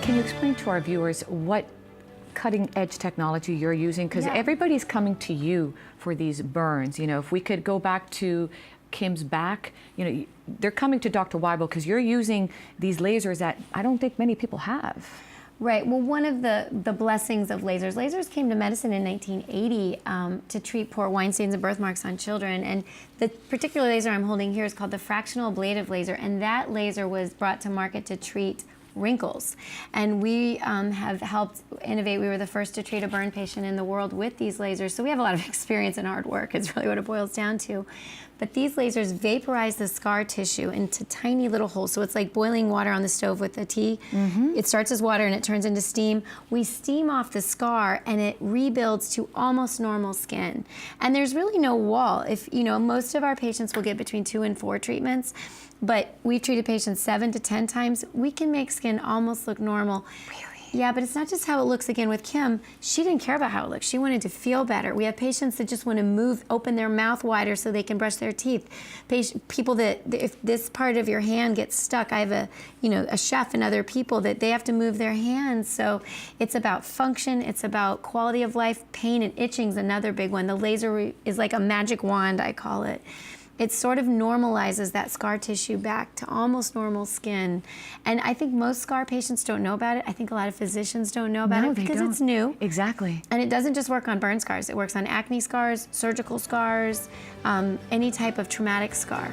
Can you explain to our viewers what cutting edge technology you're using? Because Yeah. everybody's coming to you for these burns. You know, if we could go back to Kim's back, you know, they're coming to Dr. Waibel because you're using these lasers that I don't think many people have. Right. Well, one of the blessings of lasers, lasers came to medicine in 1980 to treat port wine stains and birthmarks on children. And the particular laser I'm holding here is called the fractional ablative laser. And that laser was brought to market to treat wrinkles. And we have helped innovate. We were the first to treat a burn patient in the world with these lasers. So we have a lot of experience and hard work is really what it boils down to. But these lasers vaporize the scar tissue into tiny little holes. So it's like boiling water on the stove with a tea. It starts as water and it turns into steam. We steam off the scar and it rebuilds to almost normal skin. And there's really no wall. If you know, most of our patients will get between 2 and 4 treatments, but we've treated patients 7 to 10 times. We can make skin almost look normal. Really? Yeah, but it's not just how it looks. Again, with Kim, she didn't care about how it looks. She wanted to feel better. We have patients that just want to move, open their mouth wider so they can brush their teeth. People that, if this part of your hand gets stuck, I have a chef and other people that they have to move their hands. So it's about function. It's about quality of life. Pain and itching is another big one. The laser is like a magic wand, I call it. It sort of normalizes that scar tissue back to almost normal skin. And I think most scar patients don't know about it. I think a lot of physicians don't know about it because it's new. Exactly. And it doesn't just work on burn scars. It works on acne scars, surgical scars, any type of traumatic scar.